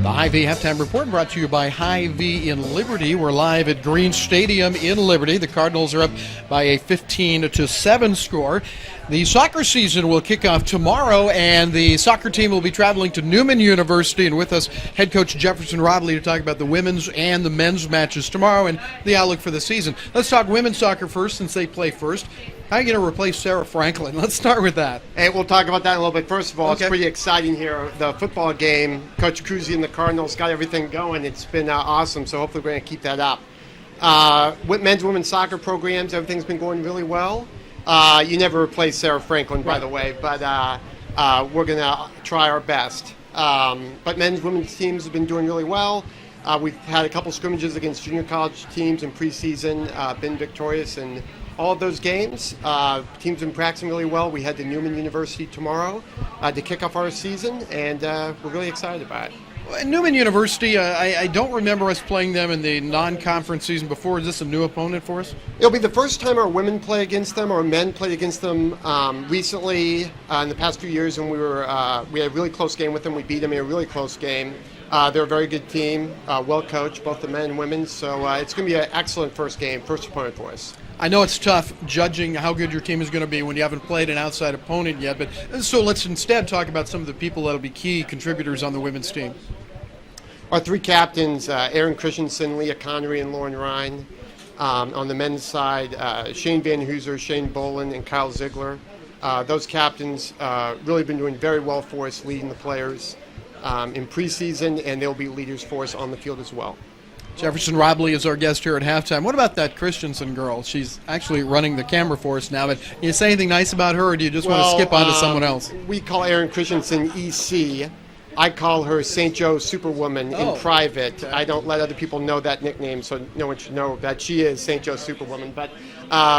The HyVee Halftime Report brought to you by HyVee in Liberty. We're live at Green Stadium in Liberty. The Cardinals are up by a 15-7 score. The soccer season will kick off tomorrow, and the soccer team will be traveling to Newman University. And with us, head coach Jefferson Roblee to talk about the women's and the men's matches tomorrow and the outlook for the season. Let's talk women's soccer first, since they play first. How are you going to replace Sarah Franklin? Let's start with that. Hey, we'll talk about that in a little bit. First of all, It's pretty exciting here. The football game, Coach Cruzy and the Cardinals got everything going. It's been awesome, so hopefully we're going to keep that up. With men's and women's soccer programs, everything's been going really well. You never replace Sarah Franklin, by the way, but we're going to try our best. But men's and women's teams have been doing really well. We've had a couple scrimmages against junior college teams in preseason, been victorious in all of those games. Teams been practicing really well. We head to Newman University tomorrow to kick off our season, and we're really excited about it. Newman University, I don't remember us playing them in the non-conference season before. Is this a new opponent for us? It'll be the first time our women play against them. Our men played against them recently in the past few years, and we had a really close game with them. We beat them in a really close game. They're a very good team, well coached, both the men and women. So it's going to be an excellent first opponent for us. I know it's tough judging how good your team is going to be when you haven't played an outside opponent yet, but so let's instead talk about some of the people that will be key contributors on the women's team. Our three captains, Erin Christensen, Leah Connery, and Lauren Ryan. On the men's side, Shane Van Hooser, Shane Bolin, and Kyle Ziegler. Those captains really been doing very well for us, leading the players in preseason, and they'll be leaders for us on the field as well. Jefferson Roblee is our guest here at halftime. What about that Christensen girl? She's actually running the camera for us now, but can you say anything nice about her, or do you just want to skip on to someone else? We call Erin Christensen EC. I call her St. Joe Superwoman in private. I don't let other people know that nickname, so no one should know that she is St. Joe Superwoman. But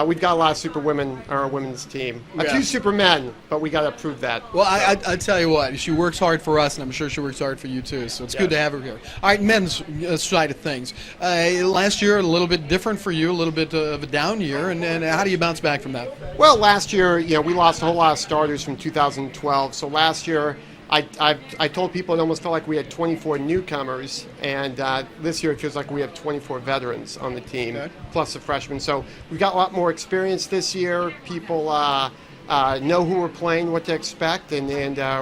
we've got a lot of superwomen on our women's team. A few supermen, but we got to prove that. Well, I tell you what, she works hard for us, and I'm sure she works hard for you too, so it's good to have her here. All right, men's side of things. Last year, a little bit different for you, a little bit of a down year, and how do you bounce back from that? Well, last year, we lost a whole lot of starters from 2012, so last year, I told people it almost felt like we had 24 newcomers, and this year it feels like we have 24 veterans on the team, plus a freshman. So we've got a lot more experience this year. People know who we're playing, what to expect, and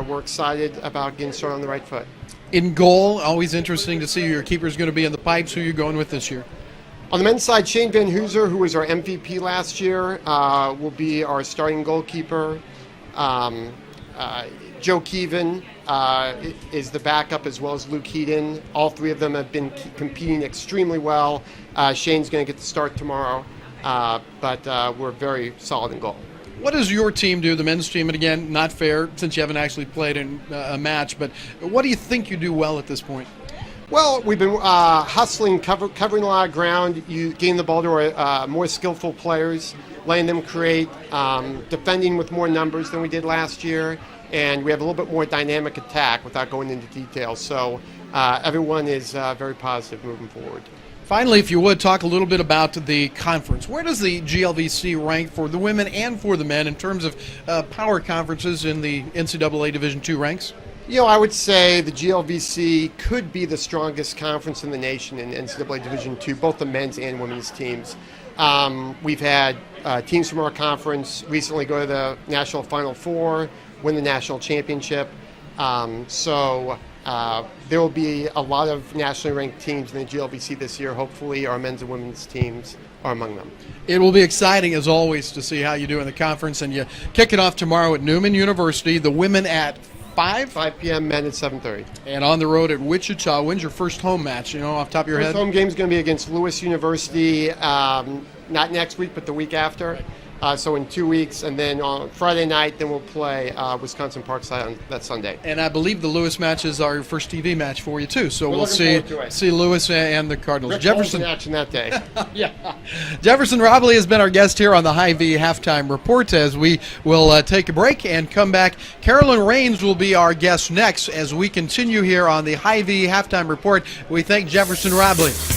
we're excited about getting started on the right foot. In goal, always interesting to see who your keeper's going to be in the pipes. Who are you going with this year? On the men's side, Shane Van Hooser, who was our MVP last year, will be our starting goalkeeper. Joe Keevan is the backup, as well as Luke Heaton. All three of them have been competing extremely well. Shane's going to get the start tomorrow, but we're very solid in goal. What does your team do, the men's team? And again, not fair since you haven't actually played in a match, but what do you think you do well at this point? Well, we've been hustling, covering a lot of ground, getting the ball to our more skillful players, letting them create, defending with more numbers than we did last year. And we have a little bit more dynamic attack without going into details. So everyone is very positive moving forward. Finally, if you would, talk a little bit about the conference. Where does the GLVC rank for the women and for the men in terms of power conferences in the NCAA Division II ranks? I would say the GLVC could be the strongest conference in the nation in NCAA Division II, both the men's and women's teams. We've had teams from our conference recently go to the National Final Four, win the national championship. So there will be a lot of nationally ranked teams in the GLVC this year. Hopefully our men's and women's teams are among them. It will be exciting, as always, to see how you do in the conference. And you kick it off tomorrow at Newman University, the women at 5 p.m., men at 7:30. And on the road at Wichita. When's your first home match, off the top of your head? First home game is going to be against Lewis University, not next week, but the week after. So in 2 weeks, and then on Friday night, then we'll play Wisconsin Parkside on that Sunday. And I believe the Lewis match is our first TV match for you too. So we'll see Lewis and the Cardinals. Jefferson action that day. Jefferson Roblee has been our guest here on the HyVee Halftime Report. As we will take a break and come back, Carolyn Raines will be our guest next as we continue here on the HyVee Halftime Report. We thank Jefferson Roblee.